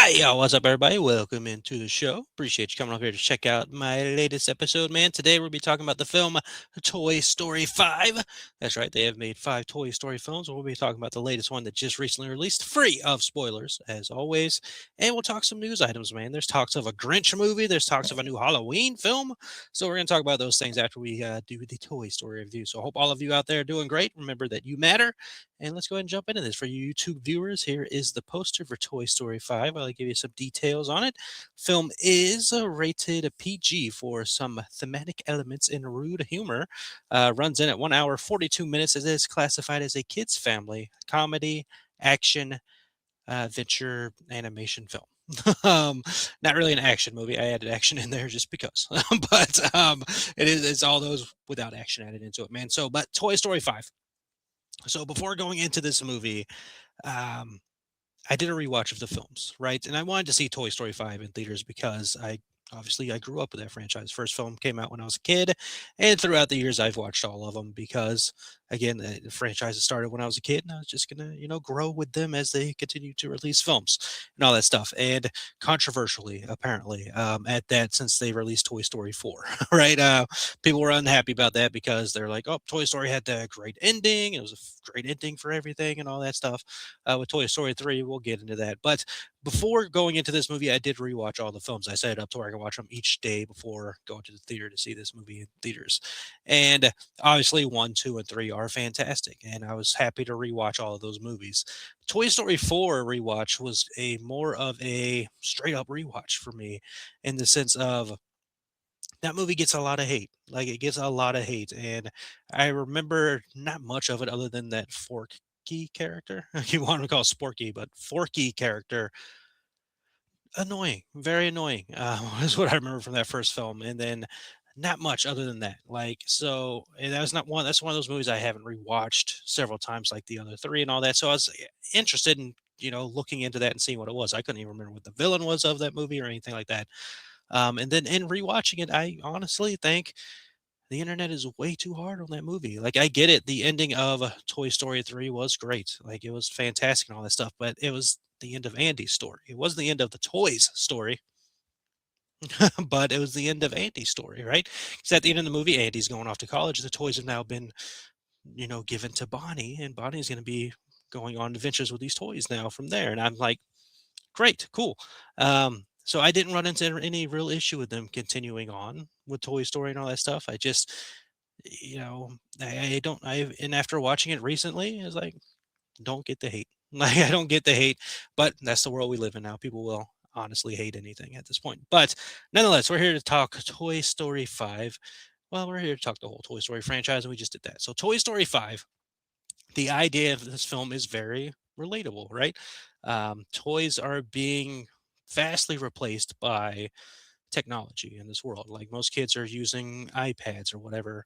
Hey, yo, what's up, everybody? Welcome into the show. Appreciate you coming over here to check out my latest episode, man. Today we'll be talking about the film Toy Story 5. That's right, they have made 5 Toy Story films. We'll be talking about the latest one that just recently released, free of spoilers, as always. And we'll talk some news items, man. There's talks of a Grinch movie, there's talks of a new Halloween film. So we're going to talk about those things after we do the Toy Story review. So I hope all of you out there are doing great. Remember that you matter. And let's go ahead and jump into this. For you YouTube viewers, here is the poster for Toy Story 5. I'll give you some details on it. Film is rated PG for some thematic elements and rude humor. Runs in at 1 hour, 42 minutes. It is classified as a kids' family comedy, action, adventure, animation film. um, Not really an action movie. I added action in there just because, but it's all those without action added into it, man. So, but Toy Story 5. So before going into this movie, um, I did a rewatch of the films, right? And I wanted to see Toy Story 5 in theaters because I grew up with that franchise. First film came out when I was a kid, and throughout the years I've watched all of them because again, the franchise started when I was a kid, and I was just gonna, grow with them as they continue to release films and all that stuff. And controversially, apparently, at that, since they released Toy Story 4, right? People were unhappy about that because they're like, "Oh, Toy Story had that great ending. It was a great ending for everything and all that stuff." With Toy Story 3, we'll get into that. But before going into this movie, I did rewatch all the films. I set it up to where I can watch them each day before going to the theater to see this movie in theaters. And obviously, 1, 2, and 3 are fantastic. And I was happy to rewatch all of those movies. Toy Story 4 rewatch was a more of a straight up rewatch for me in the sense of that movie gets a lot of hate. Like it gets a lot of hate, and I remember not much of it other than that Forky character. You want to call Sporky, but Forky character, annoying, very annoying. Is what I remember from that first film, and then not much other than that. Like so, and that was not one. That's one of those movies I haven't rewatched several times, like the other three and all that. So I was interested in looking into that and seeing what it was. I couldn't even remember what the villain was of that movie or anything like that. And then in rewatching it, I honestly think the internet is way too hard on that movie. Like, I get it. The ending of Toy Story 3 was great. Like, it was fantastic and all that stuff, but it was the end of Andy's story. It wasn't the end of the toys story, but it was the end of Andy's story, right? Because at the end of the movie, Andy's going off to college. The toys have now been, given to Bonnie, and Bonnie's going to be going on adventures with these toys now from there. And I'm like, great, cool. So I didn't run into any real issue with them continuing on with Toy Story and all that stuff. I just, you know, I don't. And after watching it recently, I was like, don't get the hate. Like I don't get the hate, but that's the world we live in now. People will honestly hate anything at this point. But nonetheless, we're here to talk Toy Story 5. Well, we're here to talk the whole Toy Story franchise, and we just did that. So Toy Story 5, the idea of this film is very relatable, right? Toys are being vastly replaced by technology in this world. Like most kids are using iPads or whatever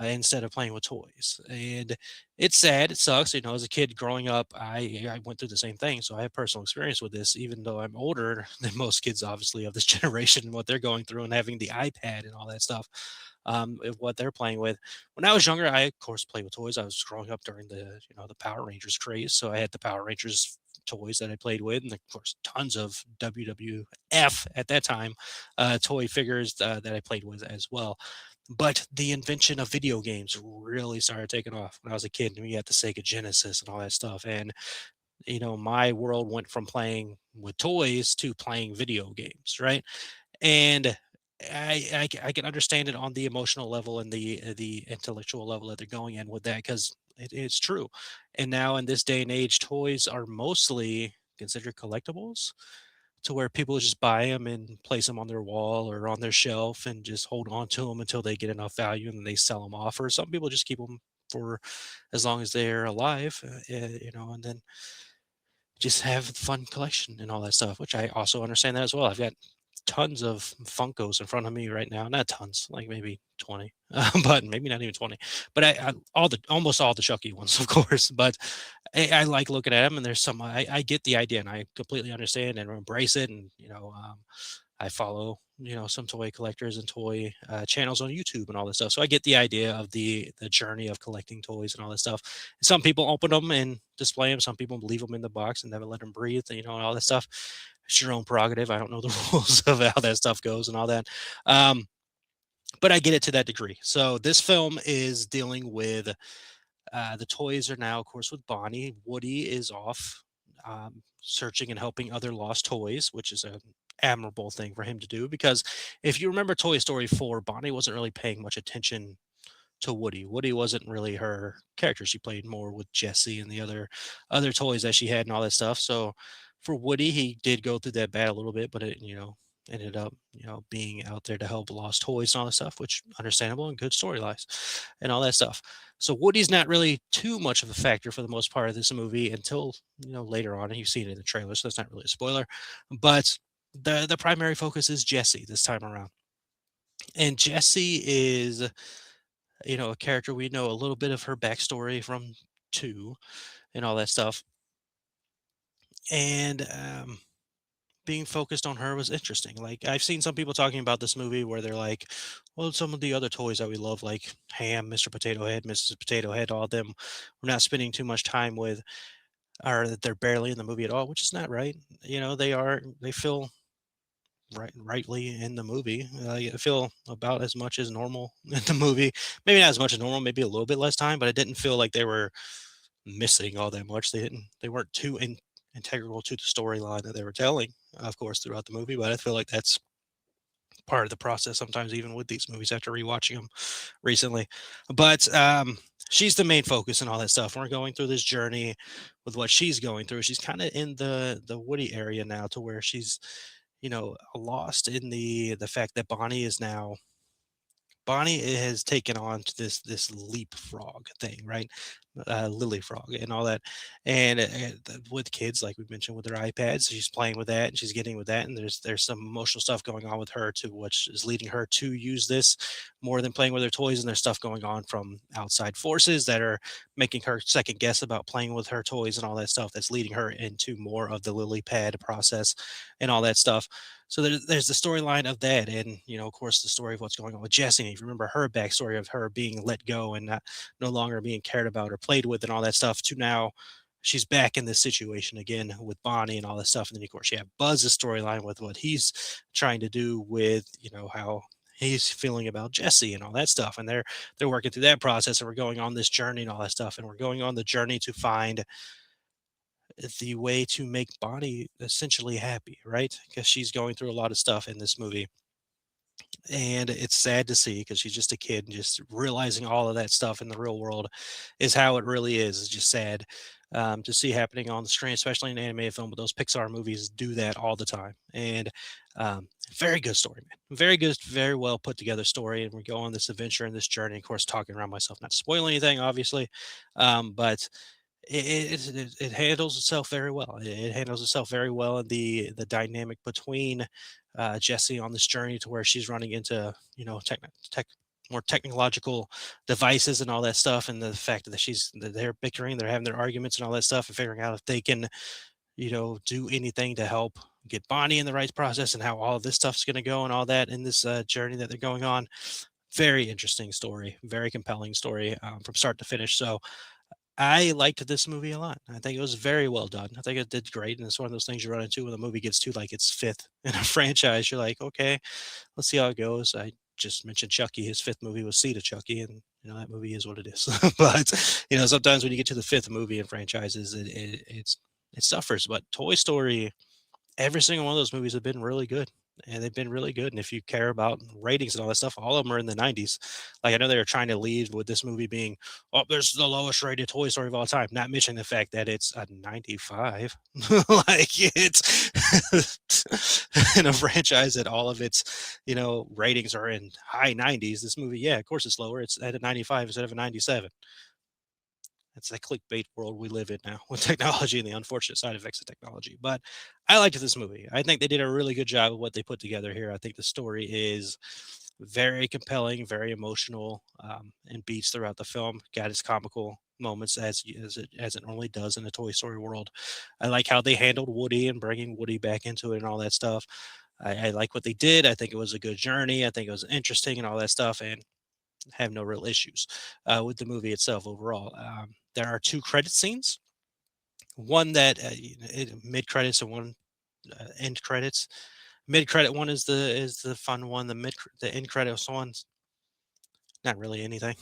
instead of playing with toys. And it's sad. It sucks. As a kid growing up, I went through the same thing. So I have personal experience with this, even though I'm older than most kids, obviously, of this generation and what they're going through and having the iPad and all that stuff. What they're playing with. When I was younger, I of course played with toys. I was growing up during the Power Rangers craze, so I had the Power Rangers toys that I played with, and of course tons of WWF at that time toy figures that I played with as well. But the invention of video games really started taking off when I was a kid. And we had the Sega Genesis and all that stuff, and my world went from playing with toys to playing video games, right? And I can understand it on the emotional level and the intellectual level that they're going in with that because it's true. And now in this day and age, toys are mostly considered collectibles to where people just buy them and place them on their wall or on their shelf and just hold on to them until they get enough value and then they sell them off. Or some people just keep them for as long as they're alive, and then just have fun collection and all that stuff, which I also understand that as well. I've got tons of Funkos in front of me right now. Not tons, like maybe 20, but maybe not even 20. But almost all the Chucky ones, of course. But I like looking at them, and there's some I get the idea, and I completely understand and embrace it. And I follow some toy collectors and toy channels on YouTube and all this stuff. So I get the idea of the journey of collecting toys and all this stuff. Some people open them and display them. Some people leave them in the box and never let them breathe. And all that stuff. It's your own prerogative. I don't know the rules of how that stuff goes and all that. Um, but I get it to that degree. So this film is dealing with the toys are now, of course, with Bonnie. Woody is off searching and helping other lost toys, which is an admirable thing for him to do. Because if you remember Toy Story 4, Bonnie wasn't really paying much attention to Woody. Woody wasn't really her character. She played more with Jesse and the other toys that she had and all that stuff. So for Woody, he did go through that bad a little bit, but it ended up being out there to help lost toys and all that stuff, which understandable and good storylines and all that stuff. So Woody's not really too much of a factor for the most part of this movie until later on, and you've seen it in the trailer, so that's not really a spoiler. But the primary focus is Jesse this time around, and Jesse is a character we know a little bit of her backstory from 2 and all that stuff, and, being focused on her was interesting. Like, I've seen some people talking about this movie where they're like, "Well, some of the other toys that we love, like Ham, Mr. Potato Head, Mrs. Potato Head, all of them, we're not spending too much time with, or that they're barely in the movie at all," which is not right. They feel rightly in the movie. I feel about as much as normal in the movie. Maybe not as much as normal, maybe a little bit less time, but it didn't feel like they were missing all that much. They weren't too integral to the storyline that they were telling, of course, throughout the movie. But I feel like that's part of the process sometimes, even with these movies after rewatching them recently. But she's the main focus and all that stuff. We're going through this journey with what she's going through. She's kind of in the Woody area now, to where she's lost in the fact that Bonnie has taken on to this leapfrog thing, right? Lily frog and all that, and with kids, like we mentioned, with their iPads, she's playing with that and she's getting with that, and there's some emotional stuff going on with her too, which is leading her to use this more than playing with her toys. And there's stuff going on from outside forces that are making her second guess about playing with her toys and all that stuff. That's leading her into more of the lily pad process and all that stuff. So there's the storyline of that, and of course, the story of what's going on with Jessie. And if you remember her backstory of her being let go and not no longer being cared about or played with and all that stuff, to now she's back in this situation again with Bonnie and all that stuff. And then of course you have Buzz's storyline with what he's trying to do with how he's feeling about Jesse and all that stuff. And they're working through that process, and we're going on this journey and all that stuff. And we're going on the journey to find the way to make Bonnie essentially happy, right? Because she's going through a lot of stuff in this movie. And it's sad to see, because she's just a kid, and just realizing all of that stuff in the real world is how it really is. It's just sad to see happening on the screen, especially in an animated film. But those Pixar movies do that all the time. And very good story, man. Very good, very well put together story. And we go on this adventure and this journey. Of course, talking around myself, not to spoil anything, obviously, but it handles itself very well. It handles itself very well, and the dynamic between Jesse on this journey, to where she's running into more technological devices and all that stuff, and the fact that they're bickering, they're having their arguments and all that stuff, and figuring out if they can do anything to help get Bonnie in the right process, and how all of this stuff's going to go and all that in this journey that they're going on. Very interesting story, very compelling story from start to finish. So I liked this movie a lot. I think it was very well done. I think it did great, and it's one of those things you run into when the movie gets to like its fifth in a franchise. You're like, okay, let's see how it goes. I just mentioned Chucky. His fifth movie was Seed of Chucky, and that movie is what it is. But sometimes when you get to the fifth movie in franchises, it suffers. But Toy Story, every single one of those movies have been really good. And they've been really good. And if you care about ratings and all that stuff, all of them are in the 90s. Like, I know they were trying to lead with this movie being, oh, there's the lowest rated Toy Story of all time, not mentioning the fact that it's a 95. Like, it's in a franchise that all of its, ratings are in high 90s. This movie, yeah, of course it's lower. It's at a 95 instead of a 97. It's the clickbait world we live in now with technology and the unfortunate side effects of technology. But I liked this movie. I think they did a really good job of what they put together here. I think the story is very compelling, very emotional, and beats throughout the film. Got its comical moments, as it normally does in the Toy Story world. I like how they handled Woody and bringing Woody back into it and all that stuff. I like what they did. I think it was a good journey. I think it was interesting and all that stuff. And have no real issues with the movie itself overall. There are two credit scenes, one that mid credits and one end credits. Mid credit one is the fun one. The end credits one's not really anything.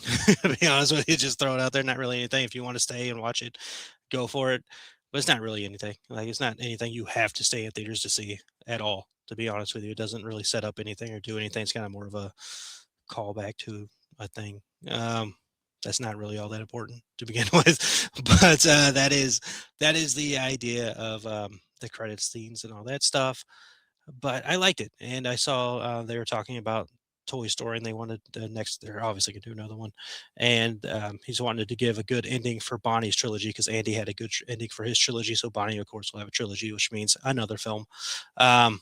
To be honest with you, just throw it out there. Not really anything. If you want to stay and watch it, go for it. But it's not really anything. Like it's not anything you have to stay in theaters to see at all. To be honest with you, it doesn't really set up anything or do anything. It's kind of more of a callback to a thing. That's not really all that important to begin with, but that is the idea of the credit scenes and all that stuff. But I liked it, and I saw they were talking about Toy Story, and they wanted next. They're obviously going to do another one, and he's wanted to give a good ending for Bonnie's trilogy because Andy had a good ending for his trilogy. So Bonnie, of course, will have a trilogy, which means another film. Um,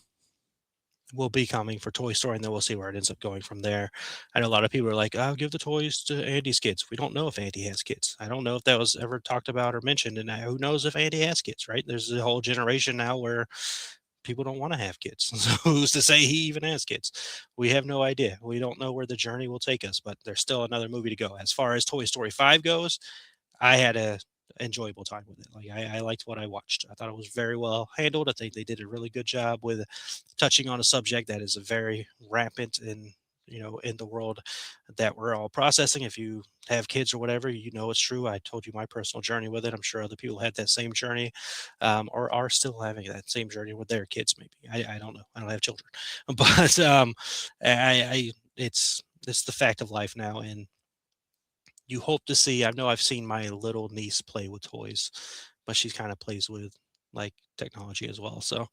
will be coming for Toy Story, and then we'll see where it ends up going from there. I know a lot of people are like, "I'll give the toys to Andy's kids." We don't know if Andy has kids. I don't know if that was ever talked about or mentioned, and who knows if Andy has kids, right? There's a whole generation now where people don't want to have kids. So who's to say he even has kids? We have no idea. We don't know where the journey will take us, but there's still another movie to go. As far as Toy Story 5 goes, I had a enjoyable time with it. Like I liked what I watched. I thought it was very well handled. I think they did a really good job with touching on a subject that is a very rampant in the world that we're all processing. If you have kids or whatever, you know it's true. I told you my personal journey with it. I'm sure other people had that same journey, or are still having that same journey with their kids. Maybe I don't know. I don't have children, but I it's the fact of life now, and you hope to see. I know I've seen my little niece play with toys, but she kind of plays with like technology as well. So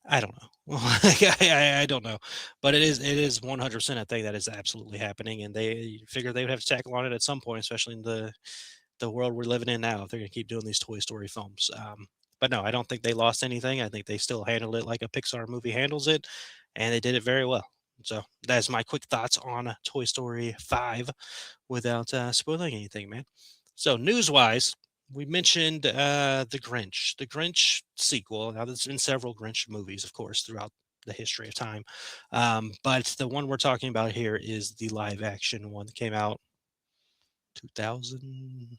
I don't know. Like, I don't know, but it is 100% a thing that is absolutely happening, and they figure they would have to tackle on it at some point, especially in the world we're living in now. If they're going to keep doing these Toy Story films. But no, I don't think they lost anything. I think they still handled it like a Pixar movie handles it, and they did it very well. So that's my quick thoughts on Toy Story 5 without spoiling anything, man. So, news wise, we mentioned the Grinch, sequel. Now, there's been several Grinch movies, of course, throughout the history of time. But the one we're talking about here is the live action one that came out 2000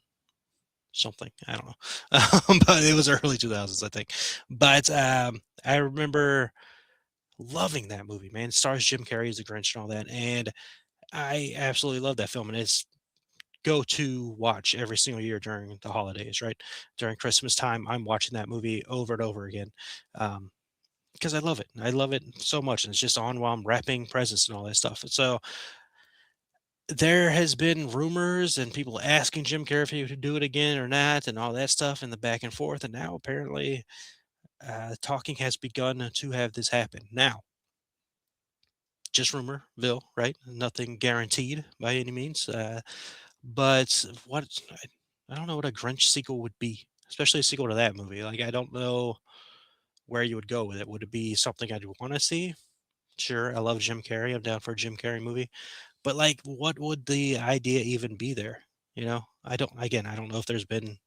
something. I don't know. But it was early 2000s, I think. But I remember loving that movie, man. It stars Jim Carrey as the Grinch and all that. And I absolutely love that film. And it's go to watch every single year during the holidays, right? During Christmas time, I'm watching that movie over and over again because I love it. I love it so much, and it's just on while I'm wrapping presents and all that stuff. So there has been rumors and people asking Jim Carrey if he would do it again or not, and all that stuff, and the back and forth. And now apparently, talking has begun to have this happen. Now, just rumorville, right? Nothing guaranteed by any means. But I don't know what a Grinch sequel would be, especially a sequel to that movie. Like, I don't know where you would go with it. Would it be something I'd want to see? Sure, I love Jim Carrey. I'm down for a Jim Carrey movie. But like, what would the idea even be there? I don't know if there's been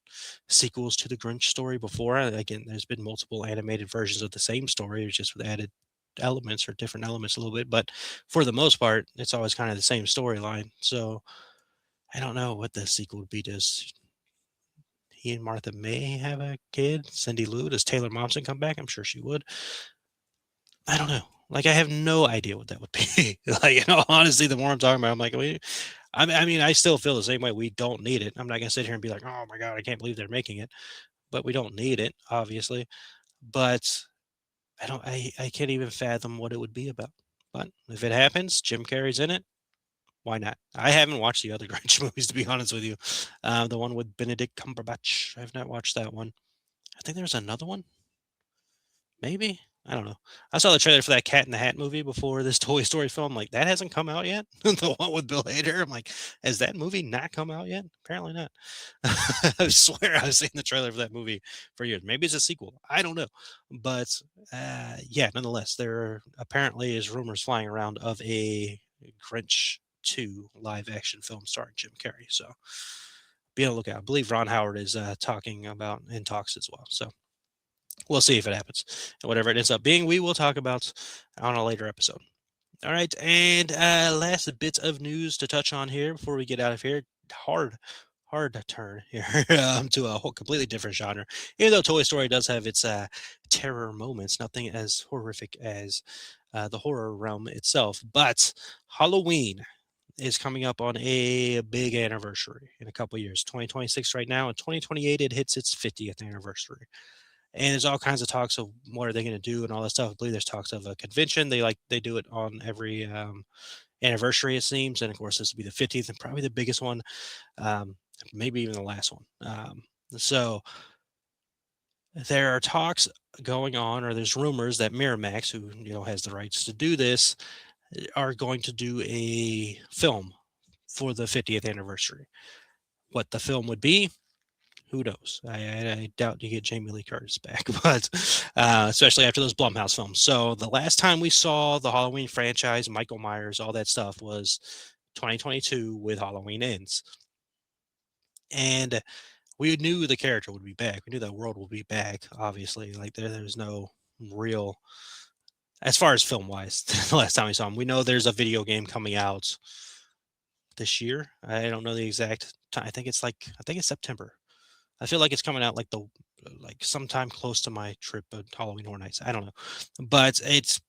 sequels to the Grinch story before. Again, there's been multiple animated versions of the same story, just with added elements or different elements a little bit. But for the most part, it's always kind of the same storyline. So I don't know what the sequel would be. Does he and Martha May have a kid? Cindy Lou? Does Taylor Momsen come back? I'm sure she would. I don't know. Like, I have no idea what that would be. Like, honestly, the more I'm talking about, I'm like, I mean, I still feel the same way. We don't need it. I'm not gonna sit here and be like, oh my god, I can't believe they're making it. But we don't need it, obviously. But I can't even fathom what it would be about. But if it happens, Jim Carrey's in it. Why not? I haven't watched the other Grinch movies, to be honest with you. The one with Benedict Cumberbatch. I have not watched that one. I think there's another one. Maybe? I don't know. I saw the trailer for that Cat in the Hat movie before this Toy Story film. Like, that hasn't come out yet. The one with Bill Hader. I'm like, has that movie not come out yet? Apparently not. I swear I've seen the trailer for that movie for years. Maybe it's a sequel. I don't know. But yeah, nonetheless, there apparently is rumors flying around of a Grinch 2 live action film starring Jim Carrey. So be on the lookout. I believe Ron Howard is talking about in talks as well. So we'll see if it happens. And whatever it ends up being, we will talk about on a later episode. All right. And last bit of news to touch on here before we get out of here. Hard hard turn here to a whole completely different genre. Even though Toy Story does have its terror moments, nothing as horrific as the horror realm itself. But Halloween is coming up on a big anniversary in a couple years. 2026 right now, and 2028 it hits its 50th anniversary. And there's all kinds of talks of what are they going to do and all that stuff. I believe there's talks of a convention. They do it on every anniversary, it seems. And of course, this will be the 50th and probably the biggest one, um, maybe even the last one. So there are talks going on, or there's rumors that Miramax, who has the rights to do this, are going to do a film for the 50th anniversary. What the film would be, who knows? I doubt you get Jamie Lee Curtis back, but especially after those Blumhouse films. So the last time we saw the Halloween franchise, Michael Myers, all that stuff was 2022 with Halloween Ends. And we knew the character would be back. We knew that world would be back, obviously. Like there's no real, as far as film wise, the last time we saw him. We know there's a video game coming out this year. I don't know the exact time. I think it's September. I feel like it's coming out like sometime close to my trip at Halloween Horror Nights. I don't know, but it's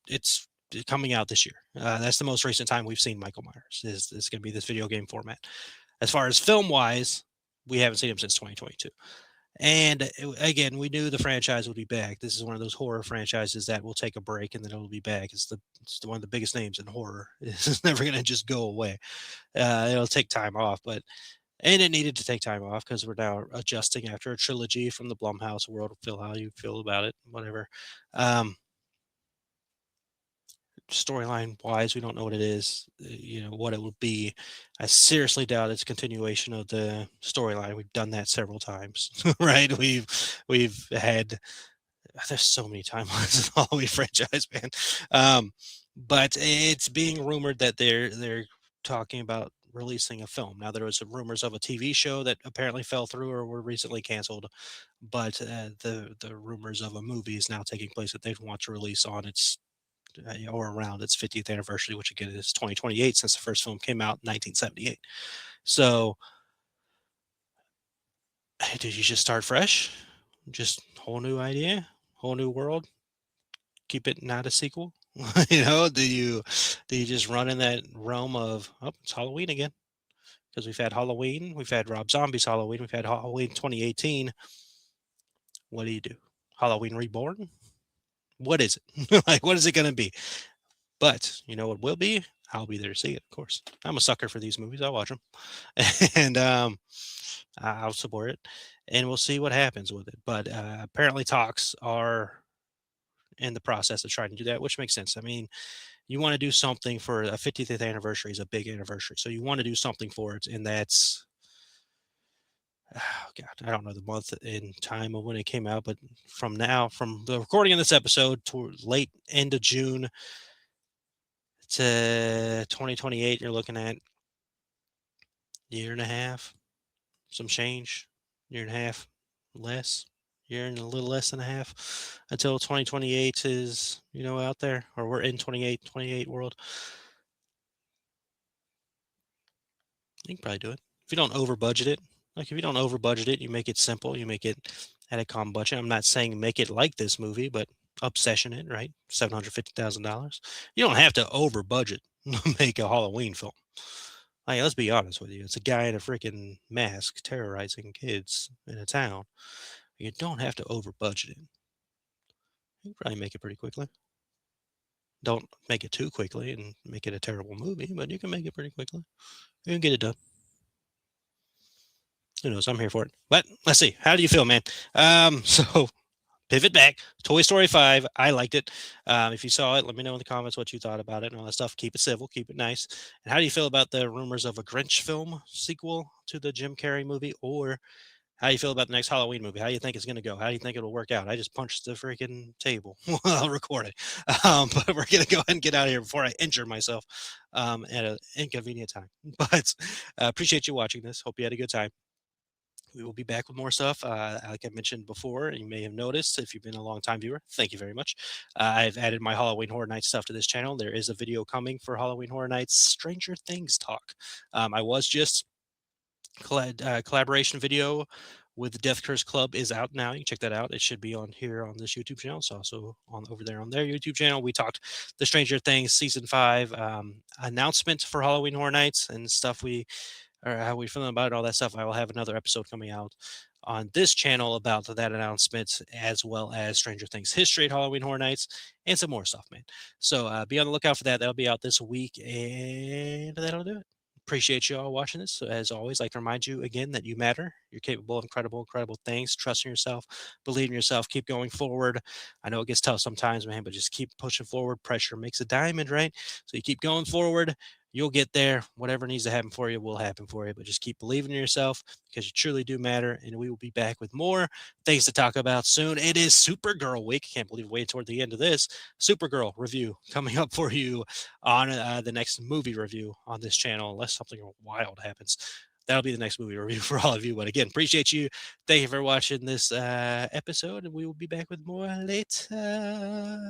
coming out this year. That's the most recent time we've seen Michael Myers. Is going to be this video game format. As far as film wise, we haven't seen him since 2022. And again, we knew the franchise would be back. This is one of those horror franchises that will take a break and then it'll be back. One of the biggest names in horror. It's never going to just go away. It'll take time off, and it needed to take time off because we're now adjusting after a trilogy from the Blumhouse world. Feel how you feel about it, whatever. Storyline wise, we don't know what it is, what it would be. I seriously doubt it's a continuation of the storyline. We've done that several times, right? We've had, there's so many timelines in the Halloween franchise, man. But it's being rumored that they're talking about releasing a film. Now there was some rumors of a TV show that apparently fell through or were recently canceled, but the rumors of a movie is now taking place that they want to release on its or around its 50th anniversary, which again is 2028 since the first film came out in 1978. So, did you just start fresh? Just whole new idea, whole new world? Keep it not a sequel? Do you just run in that realm of, oh, it's Halloween again? Because we've had Halloween, we've had Rob Zombie's Halloween, we've had Halloween 2018. What do you do? Halloween Reborn? What is it? Like, what is it going to be? But you know what will be? I'll be there to see it, of course. I'm a sucker for these movies. I'll watch them, and I'll support it, and we'll see what happens with it. But apparently, talks are in the process of trying to do that, which makes sense. I mean, you want to do something for a 50th anniversary is a big anniversary, so you want to do something for it, and that's, oh God, I don't know the month in time of when it came out, but from the recording of this episode to late end of June to 2028, you're looking at year and a half, some change, year and a half less, year and a little less than a half until 2028 is, out there, or we're in 28 world. You can probably do it. If you don't over budget it, like if you don't over budget it, you make it simple, you make it at a calm budget. I'm not saying make it like this movie, but obsession it, right? $750,000. You don't have to over budget make a Halloween film. Like, let's be honest with you. It's a guy in a freaking mask terrorizing kids in a town. You don't have to over budget it. You can probably make it pretty quickly. Don't make it too quickly and make it a terrible movie, but you can make it pretty quickly. You can get it done. Who knows? I'm here for it. But let's see. How do you feel, man? So pivot back. Toy Story 5. I liked it. If you saw it, let me know in the comments what you thought about it and all that stuff. Keep it civil. Keep it nice. And how do you feel about the rumors of a Grinch film sequel to the Jim Carrey movie? Or how do you feel about the next Halloween movie? How do you think it's going to go? How do you think it'll work out? I just punched the freaking table while I'll record it. But we're going to go ahead and get out of here before I injure myself at an inconvenient time. But appreciate you watching this. Hope you had a good time. We will be back with more stuff. Like I mentioned before, you may have noticed if you've been a long time viewer, thank you very much. I've added my Halloween Horror Nights stuff to this channel. There is a video coming for Halloween Horror Nights Stranger Things talk. I was just collaboration video with the Death Curse Club is out now. You can check that out. It should be on here on this YouTube channel. It's also on over there on their YouTube channel. We talked the Stranger Things season 5 announcement for Halloween Horror Nights and stuff we or how we feeling about it, all that stuff. I will have another episode coming out on this channel about that announcement, as well as Stranger Things history at Halloween Horror Nights and some more stuff, man. So be on the lookout for that. That'll be out this week, and that'll do it. Appreciate you all watching this. As always, like to remind you again that you matter. You're capable of incredible, incredible things. Trust in yourself, believe in yourself, keep going forward. I know it gets tough sometimes, man, but just keep pushing forward. Pressure makes a diamond, right? So you keep going forward. You'll get there. Whatever needs to happen for you will happen for you. But just keep believing in yourself because you truly do matter. And we will be back with more things to talk about soon. It is Supergirl week. Can't believe we're waiting toward the end of this. Supergirl review coming up for you on the next movie review on this channel, unless something wild happens. That'll be the next movie review for all of you. But again, appreciate you. Thank you for watching this episode, and we will be back with more later.